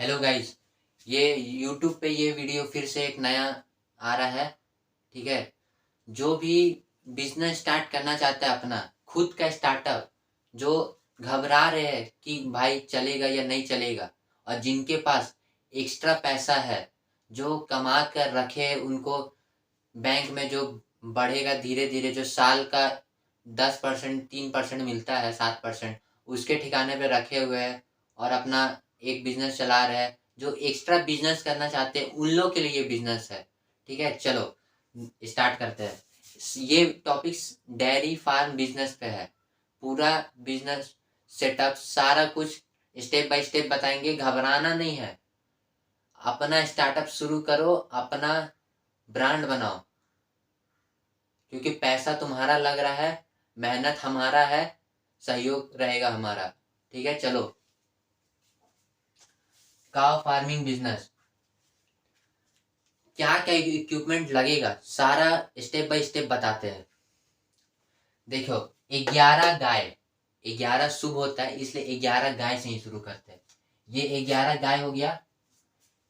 Hello guys. ये YouTube पे ये वीडियो फिर से एक नया आ रहा है। ठीक है। जो भी बिजनेस स्टार्ट करना चाहता है अपना खुद का स्टार्टअप, जो घबरा रहे हैं कि भाई चलेगा या नहीं चलेगा, और जिनके पास एक्स्ट्रा पैसा है, जो कमा कर रखे हैं, उनको बैंक में जो बढ़ेगा धीरे धीरे, जो साल का 10% 3% मिलता है, 7%, उसके ठिकाने पे रखे हुए हैं और अपना एक बिजनेस चला रहे हैं। जो एक्स्ट्रा बिजनेस करना चाहते हैं उन लोग के लिए ये बिजनेस है। ठीक है, चलो स्टार्ट करते हैं। ये टॉपिक डेयरी फार्म बिजनेस पे है। पूरा बिजनेस सेटअप सारा कुछ स्टेप बाय स्टेप बताएंगे। घबराना नहीं है, अपना स्टार्टअप शुरू करो, अपना ब्रांड बनाओ, क्योंकि पैसा तुम्हारा लग रहा है, मेहनत हमारा है, सहयोग रहेगा हमारा। ठीक है, चलो। काव फार्मिंग बिजनेस, क्या क्या इक्विपमेंट लगेगा, सारा स्टेप बाय स्टेप बताते हैं। देखो, 11 गाय, 11 शुभ होता है, इसलिए 11 गाय से ही शुरू करते हैं। ये 11 गाय हो गया।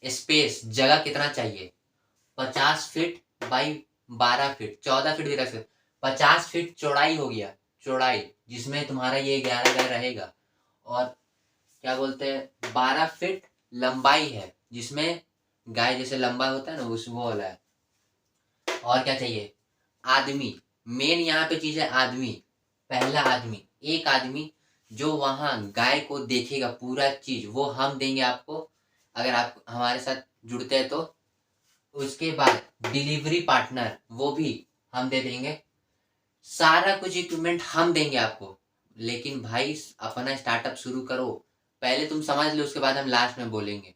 स्पेस, जगह कितना चाहिए? 50 फीट बाई 12 फीट, 14 फीट भी रख सकते। 50 फीट चौड़ाई हो गया, चौड़ाई, जिसमें तुम्हारा ये 11 गाय रहेगा। और क्या बोलते हैं, 12 फीट लंबाई है, जिसमें गाय जैसे लंबा होता है ना, उस वो वाला है। और क्या चाहिए? आदमी। मेन यहाँ पे चीज है आदमी। पहला आदमी, एक आदमी जो वहां गाय को देखेगा, पूरा चीज वो हम देंगे आपको, अगर आप हमारे साथ जुड़ते हैं तो। उसके बाद डिलीवरी पार्टनर, वो भी हम दे देंगे। सारा कुछ इक्विपमेंट हम देंगे आपको। लेकिन भाई अपना स्टार्टअप शुरू करो, पहले तुम समझ लो, उसके बाद हम लास्ट में बोलेंगे।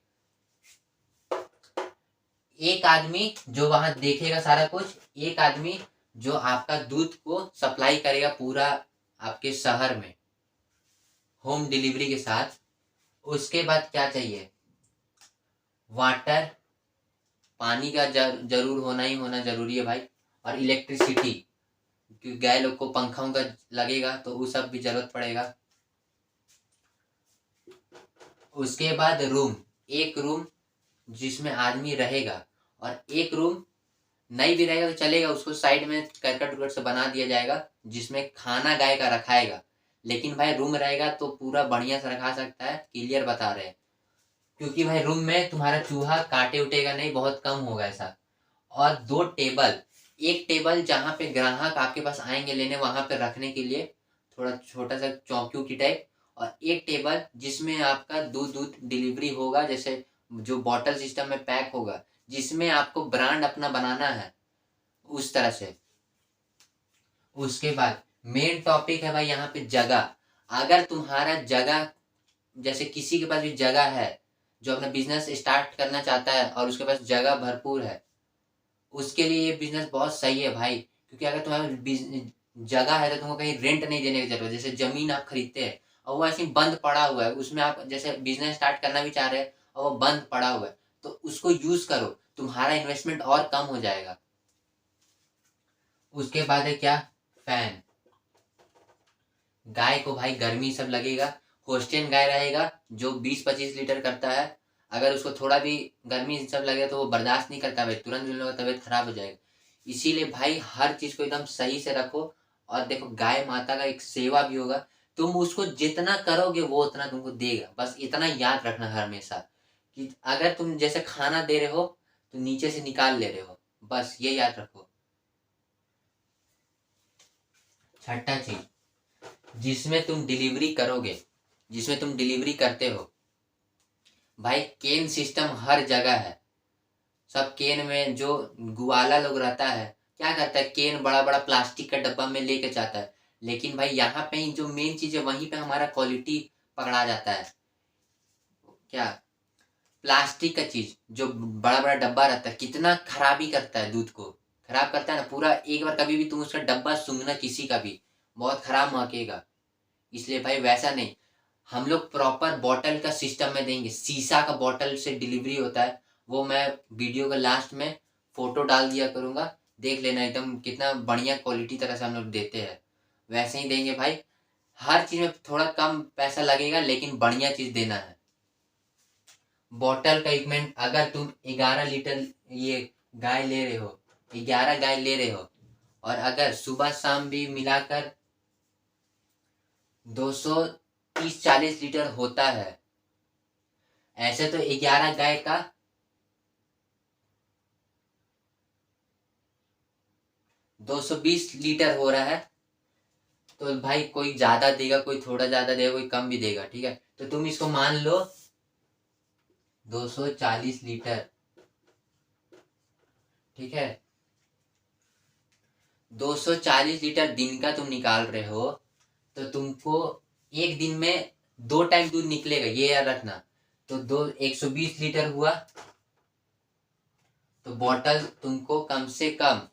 एक आदमी जो वहां देखेगा सारा कुछ, एक आदमी जो आपका दूध को सप्लाई करेगा पूरा आपके शहर में, होम डिलीवरी के साथ। उसके बाद क्या चाहिए? वाटर, पानी का जरूर होना ही होना जरूरी है भाई। और इलेक्ट्रिसिटी, क्योंकि गाय लोग को पंखों का लगेगा तो वो सब भी जरूरत पड़ेगा। उसके बाद रूम, एक रूम जिसमें आदमी रहेगा, और एक रूम नहीं भी रहेगा तो चलेगा, उसको साइड में करकट उरकट से बना दिया जाएगा, जिसमें खाना गाय का रखाएगा। लेकिन भाई रूम रहेगा तो पूरा बढ़िया से रखा सकता है, क्लियर बता रहे हैं। क्योंकि भाई रूम में तुम्हारा चूहा काटे उठेगा नहीं, बहुत कम होगा ऐसा। और 2 टेबल, एक टेबल जहाँ पे ग्राहक आपके पास आएंगे लेने, वहां पे रखने के लिए थोड़ा छोटा सा चौकी की टाइप। और एक टेबल जिसमें आपका दूध दूध डिलीवरी होगा, जैसे जो बॉटल सिस्टम में पैक होगा, जिसमें आपको ब्रांड अपना बनाना है, उस तरह से। उसके बाद मेन टॉपिक है भाई यहाँ पे जगह। अगर तुम्हारा जगह, जैसे किसी के पास भी जगह है जो अपना बिजनेस स्टार्ट करना चाहता है और उसके पास जगह भरपूर है, उसके लिए ये बिजनेस बहुत सही है भाई। क्योंकि अगर तुम्हारा जगह है तो तुमको कहीं रेंट नहीं देने की जरूरत। जैसे जमीन आप खरीदते हैं और वो ऐसे ही बंद पड़ा हुआ है, उसमें आप जैसे बिजनेस स्टार्ट करना भी चाह रहे हैं और वो बंद पड़ा हुआ है, तो उसको यूज करो, तुम्हारा इन्वेस्टमेंट और कम हो जाएगा। उसके बाद है क्या? फैन। गाय को भाई गर्मी सब लगेगा। होस्टेन गाय रहेगा जो 20-25 लीटर करता है। अगर उसको थोड़ा भी गर्मी सब लगे तो वो बर्दाश्त नहीं करता भाई, तुरंत उन लोगों का तबीयत खराब हो जाएगा। इसीलिए भाई हर चीज को एकदम सही से रखो। और देखो, गाय माता का एक सेवा भी होगा। तुम उसको जितना करोगे वो उतना तुमको देगा, बस इतना याद रखना हमेशा, कि अगर तुम जैसे खाना दे रहे हो तो नीचे से निकाल ले रहे हो, बस ये याद रखो। छठा चीज, जिसमें तुम डिलीवरी करोगे, जिसमें तुम डिलीवरी करते हो, भाई केन सिस्टम हर जगह है। सब केन में, जो ग्वाला लोग रहता है क्या करता है, केन बड़ा बड़ा प्लास्टिक का डब्बा में लेके जाता है। लेकिन भाई यहाँ पे ही जो मेन चीज है, वहीं पे हमारा क्वालिटी पकड़ा जाता है। क्या? प्लास्टिक का चीज जो बड़ा बड़ा डब्बा रहता है, कितना खराबी करता है, दूध को खराब करता है ना पूरा। एक बार कभी भी तुम उसका डब्बा सूंघना किसी का भी, बहुत खराब महकेगा। इसलिए भाई वैसा नहीं, हम लोग प्रॉपर बॉटल का सिस्टम में देंगे। शीशा का बॉटल से डिलीवरी होता है, वो मैं वीडियो के लास्ट में फोटो डाल दिया करूंगा, देख लेना एकदम कितना बढ़िया क्वालिटी तरह से हम लोग देते हैं। वैसे ही देंगे भाई। हर चीज में थोड़ा कम पैसा लगेगा, लेकिन बढ़िया चीज देना है। बॉटल का इक्विपमेंट, अगर तुम 11 लीटर ये गाय ले रहे हो, 11 गाय ले रहे हो, और अगर सुबह शाम भी मिलाकर 230-40 लीटर होता है, ऐसे तो 11 गाय का 220 लीटर हो रहा है। तो भाई कोई ज्यादा देगा, कोई थोड़ा ज्यादा देगा, कोई कम भी देगा, ठीक है। तो तुम इसको मान लो 240 लीटर, ठीक है। 240 लीटर दिन का तुम निकाल रहे हो, तो तुमको एक दिन में 2 टाइम दूध निकलेगा, ये याद रखना। तो 120 लीटर हुआ, तो बॉटल तुमको कम से कम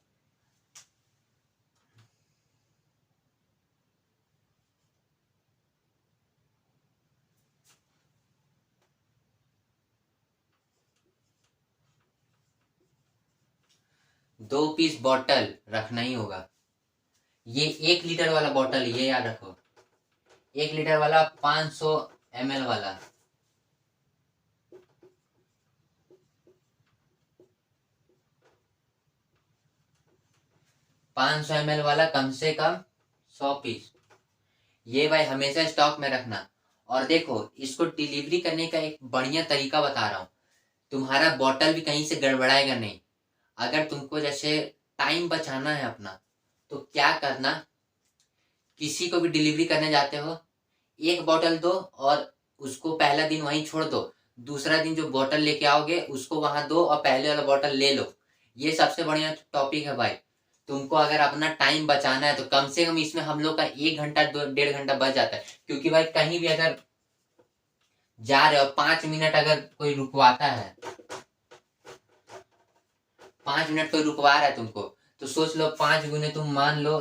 2 पीस बॉटल रखना ही होगा। ये 1 लीटर वाला बॉटल, ये याद रखो, 1 लीटर वाला, 500 ml वाला। 500 ml वाला कम से कम 100 पीस, ये भाई हमेशा स्टॉक में रखना। और देखो, इसको डिलीवरी करने का एक बढ़िया तरीका बता रहा हूँ। तुम्हारा बॉटल भी कहीं से गड़बड़ाएगा नहीं। अगर तुमको जैसे टाइम बचाना है अपना, तो क्या करना, किसी को भी डिलीवरी करने जाते हो, एक बॉटल दो और उसको पहला दिन वहीं छोड़ दो। दूसरा दिन जो बॉटल लेके आओगे उसको वहां दो और पहले वाला बॉटल ले लो। ये सबसे बढ़िया टॉपिक है भाई। तुमको अगर अपना टाइम बचाना है तो कम से कम इसमें हम लोग का 1 घंटा 1.5 घंटा बच जाता है। क्योंकि भाई कहीं भी अगर जा रहे हो, 5 मिनट अगर कोई रुकवाता है, 5 मिनट कोई रुकवा रहा है तुमको, तो सोच लो 5 गुने तुम मान लो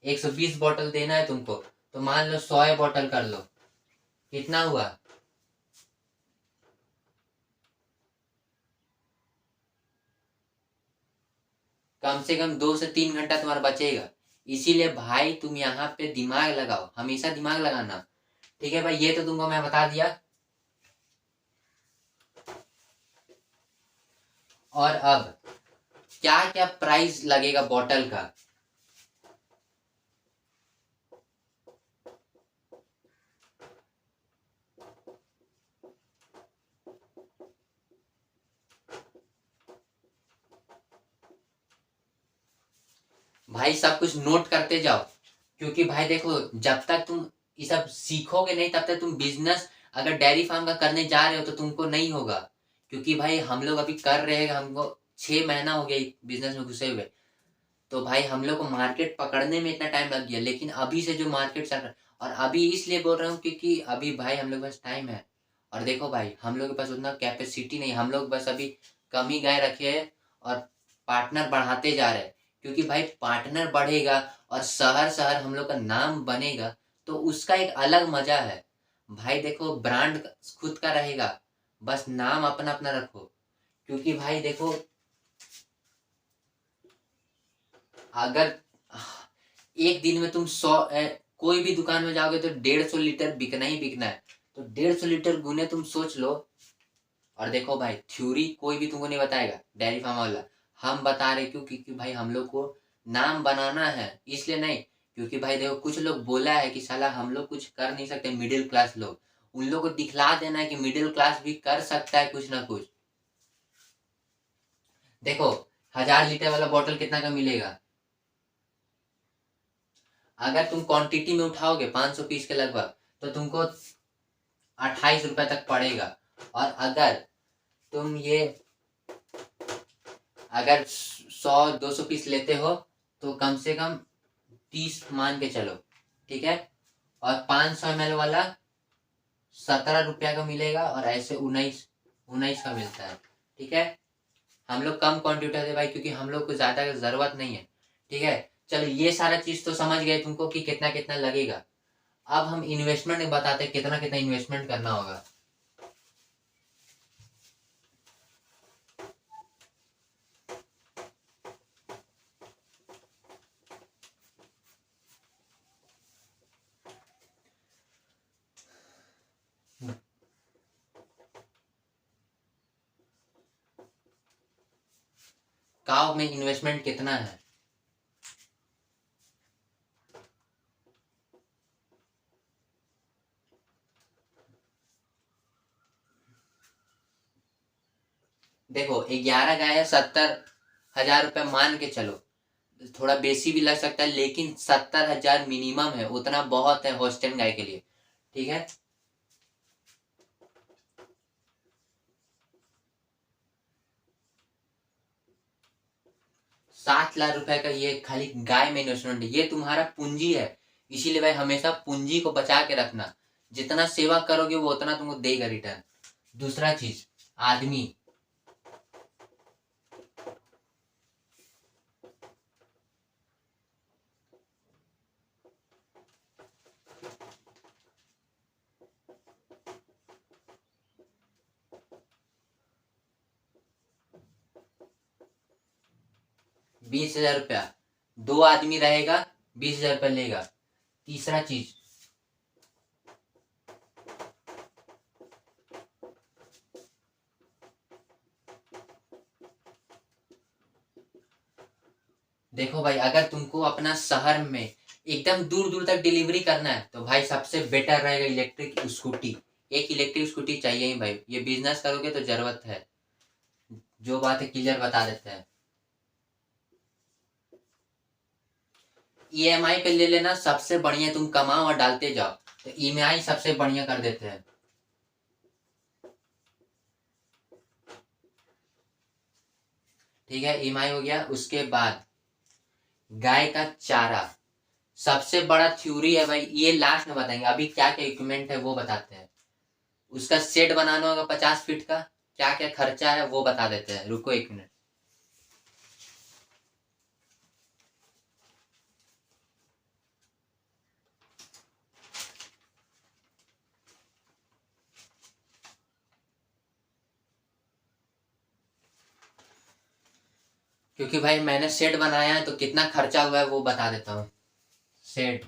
120 बॉटल देना है तुमको, तो मान लो 100 बॉटल कर लो, कितना हुआ? कम से कम 2 से 3 घंटा तुम्हारा बचेगा। इसीलिए भाई तुम यहाँ पे दिमाग लगाओ, हमेशा दिमाग लगाना, ठीक है भाई। ये तो तुमको मैं बता दिया। और अब क्या क्या प्राइस लगेगा बॉटल का? भाई सब कुछ नोट करते जाओ, क्योंकि भाई देखो, जब तक तुम ये सब सीखोगे नहीं तब तक तुम बिजनेस अगर डेयरी फार्म का करने जा रहे हो तो तुमको नहीं होगा। क्योंकि भाई हम लोग अभी कर रहे हैं, हमको 6 महीना हो गया बिजनेस में घुसे हुए। तो भाई हम लोग को मार्केट पकड़ने में इतना टाइम लग गया, लेकिन अभी से जो मार्केट चल रहा है, और अभी इसलिए बोल रहा हूँ क्योंकि अभी भाई हम लोग के पास टाइम है। और देखो भाई, हम लोग के पास उतना कैपेसिटी नहीं, हम लोग बस अभी कम ही गाय रखे हैं और पार्टनर बढ़ाते जा रहे हैं। क्योंकि भाई पार्टनर बढ़ेगा और शहर शहर हम लोग का नाम बनेगा, तो उसका एक अलग मजा है। भाई देखो, ब्रांड खुद का रहेगा, बस नाम अपना अपना रखो। क्योंकि भाई देखो, अगर एक दिन में तुम 100 कोई भी दुकान में जाओगे तो 150 लीटर बिकना ही बिकना है। तो 150 लीटर गुने तुम सोच लो। और देखो भाई, थ्योरी कोई भी तुमको नहीं बताएगा, डेयरी फार्म वाला हम बता रहे। क्यों? क्योंकि भाई हम लोग को नाम बनाना है, इसलिए नहीं। क्योंकि भाई देखो, कुछ लोग बोला है कि साला हम लोग कुछ कर नहीं सकते, मिडिल क्लास लोग, उन लोग को दिखला देना है कि मिडिल क्लास भी कर सकता है कुछ ना कुछ। देखो, 1000 लीटर वाला बॉटल कितना का मिलेगा? अगर तुम क्वांटिटी में उठाओगे 500 पीस के लगभग, तो तुमको 28 रुपए तक पड़ेगा। और अगर तुम ये अगर 100-200 पीस लेते हो, तो कम से कम 30 मान के चलो, ठीक है। और 500 ml वाला 17 रुपया का मिलेगा, और ऐसे 19 का मिलता है, ठीक है। हम लोग कम क्वांटिटी उठाते भाई, क्योंकि हम लोग को ज्यादा जरूरत नहीं है, ठीक है। चलो, ये सारा चीज तो समझ गए तुमको कि कितना कितना लगेगा। अब हम इन्वेस्टमेंट में बताते कितना कितना इन्वेस्टमेंट करना होगा। काव में इन्वेस्टमेंट कितना है? देखो 11 गाय है, 70,000 रुपये मान के चलो, थोड़ा बेसी भी लग सकता है, लेकिन 70,000 मिनिमम है, उतना बहुत है होस्टेन गाय के लिए। ठीक है, 7 लाख रुपए का ये खाली गाय में इन्वेस्टमेंट है। ये तुम्हारा पूंजी है, इसीलिए भाई हमेशा पूंजी को बचा के रखना। जितना सेवा करोगे वो उतना तुमको देगा रिटर्न। दूसरा चीज, आदमी। 20,000 रुपया, 2 आदमी रहेगा, 20,000 रुपया लेगा। तीसरा चीज, देखो भाई, अगर तुमको अपना शहर में एकदम दूर दूर तक डिलीवरी करना है तो भाई सबसे बेटर रहेगा इलेक्ट्रिक स्कूटी। एक इलेक्ट्रिक स्कूटी चाहिए ही भाई, ये बिजनेस करोगे तो जरूरत है। जो बात है क्लियर बता देते हैं। ईएमआई पे ले लेना, सबसे बढ़िया। तुम कमाओ और डालते जाओ, तो ईएमआई सबसे बढ़िया कर देते हैं। ठीक है, ईएमआई हो गया। उसके बाद गाय का चारा, सबसे बड़ा थ्योरी है भाई, ये लास्ट में बताएंगे। अभी क्या क्या इक्विपमेंट है वो बताते हैं। उसका सेट बनाना होगा 50 फीट का, क्या क्या खर्चा है वो बता देते हैं। रुको 1 मिनट। क्योंकि भाई मैंने सेट बनाया है तो कितना खर्चा हुआ है वो बता देता हूँ। सेट,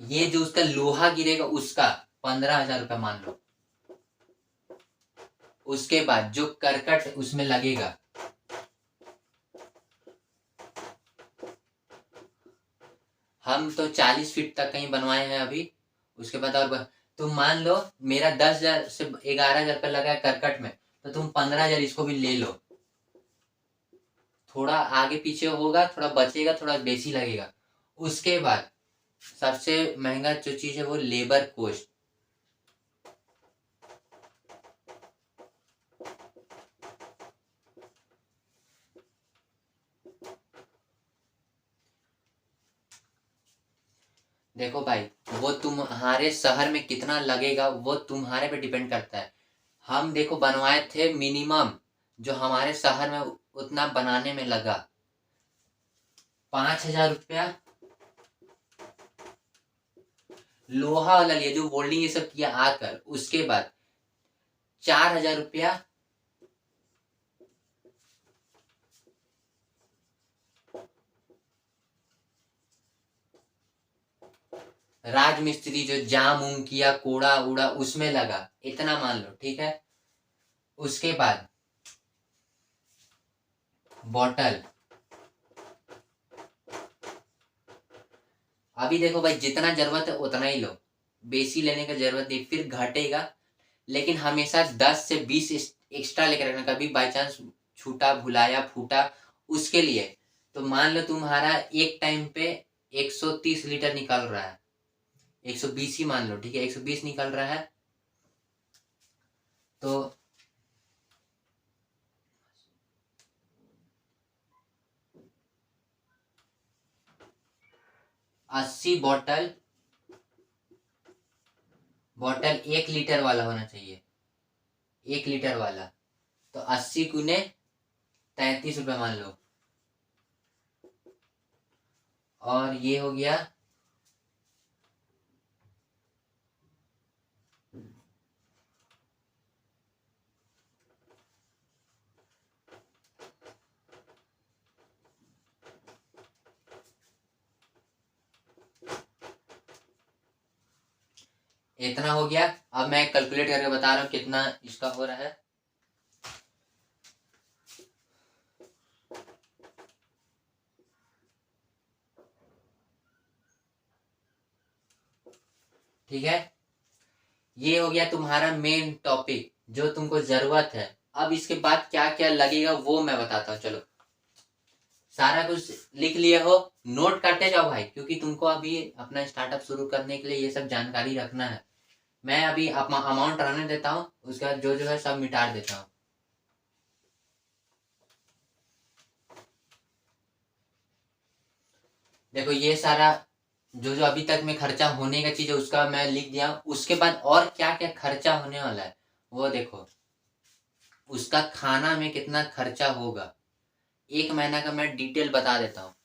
ये जो उसका लोहा गिरेगा उसका 15,000 रुपया मान लो। उसके बाद जो करकट उसमें लगेगा, हम तो 40 फीट तक कहीं बनवाए हैं अभी। उसके बाद और तुम मान लो मेरा 10,000 से 11,000 रुपया लगा है करकट में, तो तुम 15,000 इसको भी ले लो। थोड़ा आगे पीछे होगा, थोड़ा बचेगा, थोड़ा बेसी लगेगा। उसके बाद सबसे महंगा जो चीज है वो लेबर कोस्ट। देखो भाई, वो तुम्हारे शहर में कितना लगेगा वो तुम्हारे पे डिपेंड करता है। हम देखो बनवाए थे, मिनिमम जो हमारे शहर में उतना बनाने में लगा 5,000 रुपया। लोहा वाला लिया जो बोल्डिंग ये सब किया आकर। उसके बाद 4,000 रुपया राजमिस्त्री जो जाम उम किया, कोड़ा उड़ा उसमें लगा, इतना मान लो। ठीक है, उसके बाद बॉटल। अभी देखो भाई, जितना जरूरत है उतना ही लो, बेसी लेने का जरूरत नहीं, फिर घटेगा। लेकिन हमेशा 10 से 20 एक्स्ट्रा लेकर रखना, कभी बाई चांस छूटा, भुलाया, फूटा, उसके लिए। तो मान लो तुम्हारा एक टाइम पे 130 लीटर निकल रहा है, 120 ही मान लो। ठीक है, 120 निकल रहा है तो 80 बॉटल। बॉटल 1 लीटर वाला होना चाहिए, 1 लीटर वाला। तो 80 × 33 रुपये मान लो। और ये हो गया इतना हो गया। अब मैं कैलकुलेट करके बता रहा हूँ कितना इसका हो रहा है। ठीक है, ये हो गया तुम्हारा मेन टॉपिक जो तुमको जरूरत है। अब इसके बाद क्या क्या लगेगा वो मैं बताता हूँ। चलो, सारा कुछ लिख लिए हो, नोट करते जाओ भाई, क्योंकि तुमको अभी अपना स्टार्टअप शुरू करने के लिए ये सब जानकारी रखना है। मैं अभी अमाउंट रहने देता हूँ, उसके बाद जो जो है सब मिटा देता हूँ। देखो, ये सारा जो जो अभी तक में खर्चा होने का चीज है उसका मैं लिख दिया। उसके बाद और क्या क्या खर्चा होने वाला है वो देखो। उसका खाना में कितना खर्चा होगा, एक महीना का मैं डिटेल बता देता हूँ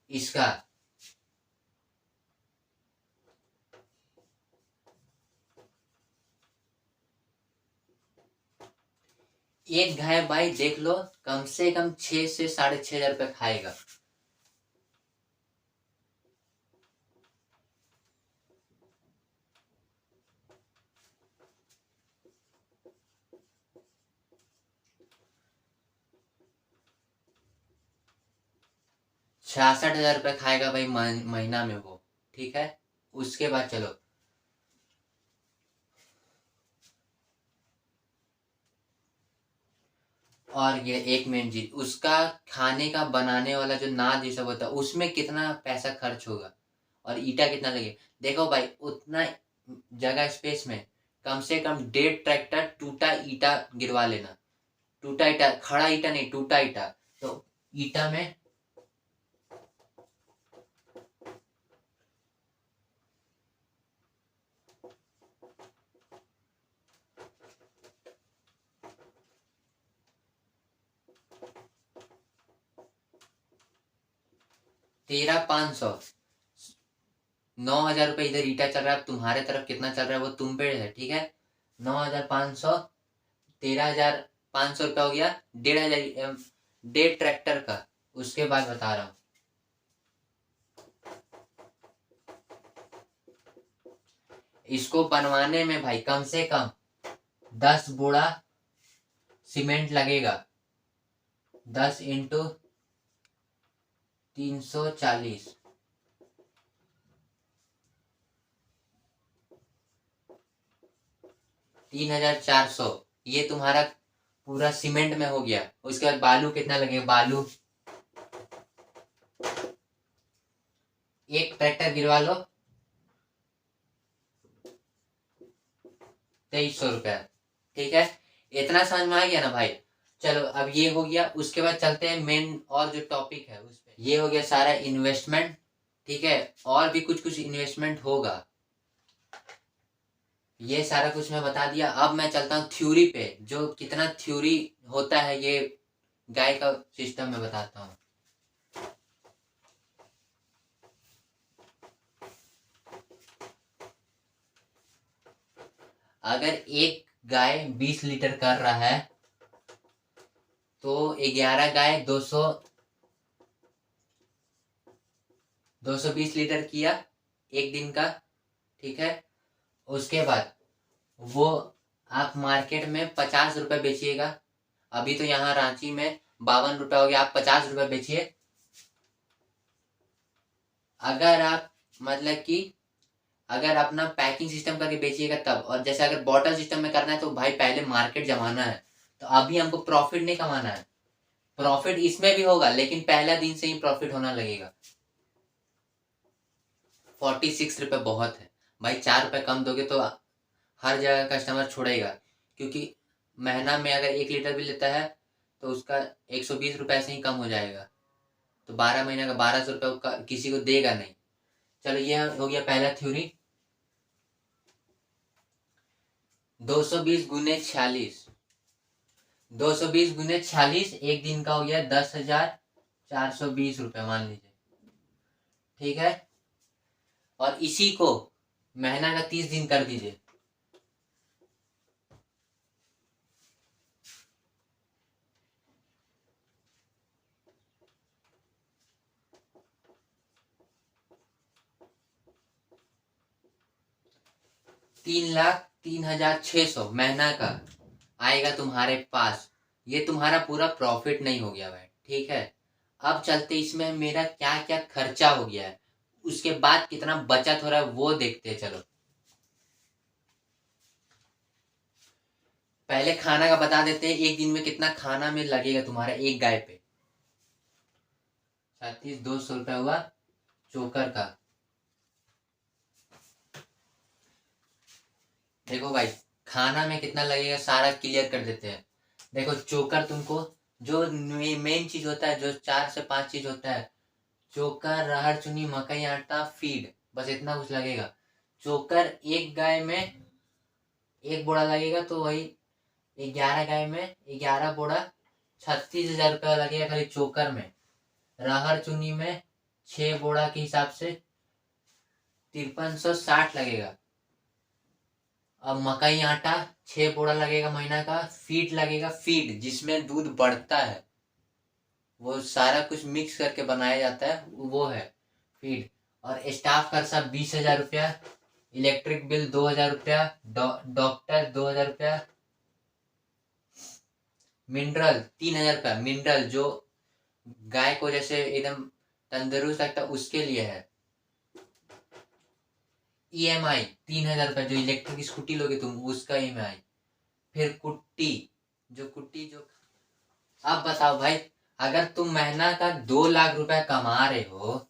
इसका। एक गाय भाई देख लो, कम से कम 6 से 6.5 हजार रुपये खाएगा। ₹66,000 खाएगा भाई महीना में वो। ठीक है, उसके बाद चलो, और ये एक मेन चीज, उसका खाने का बनाने वाला जो नाद ये सब होता है उसमें कितना पैसा खर्च होगा, और ईटा कितना लगे। देखो भाई, उतना जगह स्पेस में कम से कम 1.5 ट्रैक्टर टूटा ईटा गिरवा लेना। टूटा ईटा, खड़ा ईटा नहीं, टूटा ईटा। तो ईटा में 13,500, 9,000 रुपये इधर ईटा चल रहा है। तुम्हारे तरफ कितना चल रहा है वो तुम पे है। ठीक है, 9,500, 13,500 रुपया हो गया। 1,500, 1.5 ट्रैक्टर का। उसके बाद बता रहा हूँ, इसको बनवाने में भाई कम से कम 10 बोरा सीमेंट लगेगा। 10 × 340, 3,400। ये तुम्हारा पूरा सीमेंट में हो गया। उसके बाद बालू कितना लगेगा, बालू 1 ट्रैक्टर गिरवा लो, 2,300 रुपया। ठीक है, इतना समझ में आ गया ना भाई। चलो, अब ये हो गया। उसके बाद चलते हैं मेन और जो टॉपिक है उस पे। ये हो गया सारा इन्वेस्टमेंट। ठीक है, और भी कुछ कुछ इन्वेस्टमेंट होगा, ये सारा कुछ मैं बता दिया। अब मैं चलता हूँ थ्योरी पे, जो कितना थ्योरी होता है ये गाय का सिस्टम में बताता हूँ। अगर एक गाय 20 लीटर कर रहा है तो 11 गाय 220 लीटर किया एक दिन का। ठीक है, उसके बाद वो आप मार्केट में 50 रुपये बेचिएगा। अभी तो यहाँ रांची में 52 रुपये हो गया, आप 50 रुपये बेचिए। अगर आप मतलब कि अगर अपना पैकिंग सिस्टम करके बेचिएगा तब, और जैसे अगर बॉटल सिस्टम में करना है तो भाई पहले मार्केट जमाना है। तो अभी हमको प्रॉफिट नहीं कमाना है। प्रॉफिट इसमें भी होगा लेकिन पहला दिन से ही प्रॉफिट होना लगेगा। 46 रुपये बहुत है भाई, 4 रुपये कम दोगे तो हर जगह कस्टमर छोड़ेगा। क्योंकि महीना में अगर 1 लीटर भी लेता है तो उसका 120 रुपये से ही कम हो जाएगा। तो 12 महीने का 1,200 रुपये किसी को देगा नहीं। चलो, ये हो गया पहला थ्योरी। 220 × 46, 220 × 46 एक दिन का हो गया 10,420 रुपये मान लीजिए। ठीक है, और इसी को महीना का 30 दिन कर दीजिए। 3,03,600 महीना का आएगा तुम्हारे पास। ये तुम्हारा पूरा प्रॉफिट नहीं हो गया भाई, ठीक है। अब चलते इसमें मेरा क्या क्या खर्चा हो गया है, उसके बाद कितना बचत हो रहा है वो देखते हैं। चलो पहले खाना का बता देते हैं, एक दिन में कितना खाना में लगेगा तुम्हारा एक गाय पे। 37,200 रुपया हुआ चोकर का। देखो भाई खाना में कितना लगेगा सारा क्लियर कर देते हैं। देखो चोकर तुमको जो मेन चीज होता है, जो 4 से 5 चीज होता है, चोकर, राहर चुनी, मकई आटा, फीड, बस इतना कुछ लगेगा। चोकर एक गाय में एक बोरा लगेगा, तो वही 11 गाय में 11 बोरा, 36,000 रुपया लगेगा खाली चोकर में। राहर चुनी में 6 बोरा के हिसाब से 5360 लगेगा। अब मकई आटा 6 बोरा लगेगा महीना का। फीड लगेगा, फीड जिसमें दूध बढ़ता है, वो सारा कुछ मिक्स करके बनाया जाता है, वो है फीड। और स्टाफ खर्चा 20,000 रुपया, इलेक्ट्रिक बिल 2,000 रुपया, डॉक्टर 2,000 रुपया, मिनरल 3,000 रुपया। मिनरल जो गाय को जैसे एकदम तंदुरुस्त रखता है उसके लिए है। EMI 3,000 रुपया, जो इलेक्ट्रिक स्कूटी लोगे तुम उसका EMI। फिर कुट्टी, जो कुट्टी जो। अब बताओ भाई, अगर तुम महीना का 2 लाख रुपया कमा रहे हो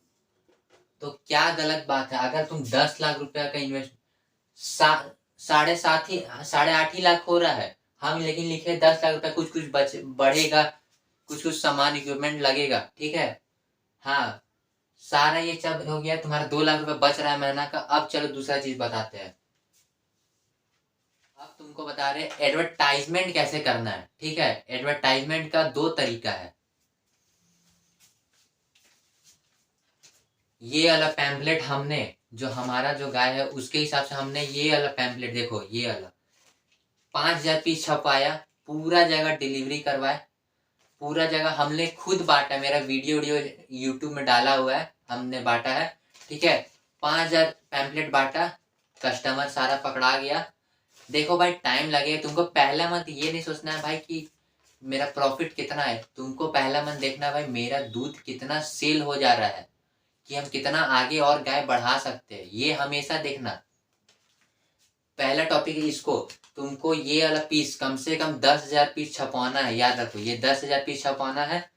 तो क्या गलत बात है। अगर तुम 10 लाख रुपया का इन्वेस्ट, 7.5 ही 8.5 लाख हो रहा है, हम लेकिन लिखे 10 लाख रुपया, कुछ कुछ बढ़ेगा, कुछ कुछ सामान इक्विपमेंट लगेगा, ठीक है। हाँ सारा ये सब हो गया, तुम्हारा 2 लाख रुपया बच रहा है महीना का। अब चलो दूसरा चीज बताते हैं। अब तुमको बता रहे एडवर्टाइजमेंट कैसे करना है, ठीक है। एडवर्टाइजमेंट का 2 तरीका है। ये वाला पैम्पलेट हमने, जो हमारा जो गाय है उसके हिसाब से हमने ये वाला पैम्पलेट, देखो ये वाला 5,000 पीस छपाया, पूरा जगह डिलीवरी करवाए, पूरा जगह हमने खुद बांटा। मेरा वीडियो यूट्यूब में डाला हुआ है, हमने बांटा है, ठीक है। 5,000 पैम्पलेट बांटा, कस्टमर सारा पकड़ा गया। देखो भाई टाइम लगेगा तुमको। पहला मंथ ये नहीं सोचना है भाई कि मेरा प्रॉफिट कितना है, तुमको पहला मंथ देखना है भाई मेरा दूध कितना सेल हो जा रहा है, कि हम कितना आगे और गाय बढ़ा सकते हैं, ये हमेशा देखना। पहला टॉपिक है इसको, तुमको ये वाला पीस कम से कम 10,000 पीस छपवाना है, याद रखो ये 10,000 पीस छपवाना है।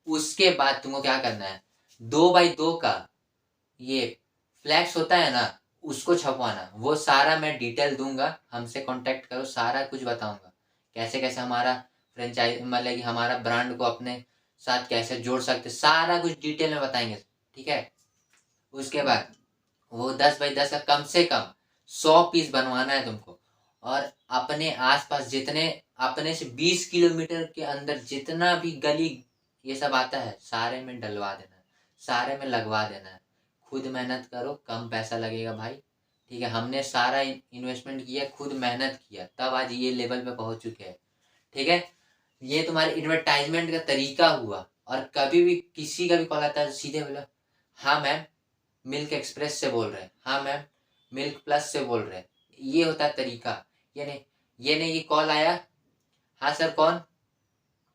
उसके बाद तुमको क्या करना है, 2x2 का ये फ्लैक्स होता है ना, उसको छपवाना। वो सारा मैं डिटेल दूंगा, हमसे कांटेक्ट करो, सारा कुछ बताऊंगा कैसे कैसे हमारा फ्रेंचाइज, मतलब कि हमारा ब्रांड को अपने साथ कैसे जोड़ सकते, सारा कुछ डिटेल में बताएंगे, ठीक है। उसके बाद वो 10x10 का कम से कम 100 पीस बनवाना है तुमको। और अपने आसपास जितने, अपने से 20 किलोमीटर के अंदर जितना भी गली ये सब आता है, सारे में डलवा देना है, सारे में लगवा देना है। खुद मेहनत करो, कम पैसा लगेगा भाई, ठीक है। हमने सारा इन्वेस्टमेंट किया, खुद मेहनत किया, तब आज ये लेवल पे पहुंच चुके हैं, ठीक है। ये तुम्हारे एडवर्टाइजमेंट का तरीका हुआ। और कभी भी किसी का भी कॉल आता है सीधे बोला, हाँ मैम मिल्क एक्सप्रेस से बोल रहे हैं, हाँ मैम मिल्क प्लस से बोल रहे हैं, ये होता है तरीका। ये नहीं कि कॉल आया, हाँ सर कौन,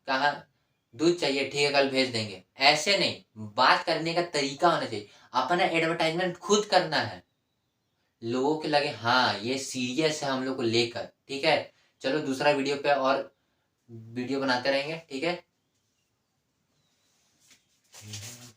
कहाँ, दूध चाहिए, ठीक है कल भेज देंगे, ऐसे नहीं। बात करने का तरीका होना चाहिए। अपना एडवर्टाइजमेंट खुद करना है, लोगों के लगे हाँ ये सीरियस है हम लोग को लेकर, ठीक है। चलो दूसरा वीडियो पे और वीडियो बनाते रहेंगे, ठीक है।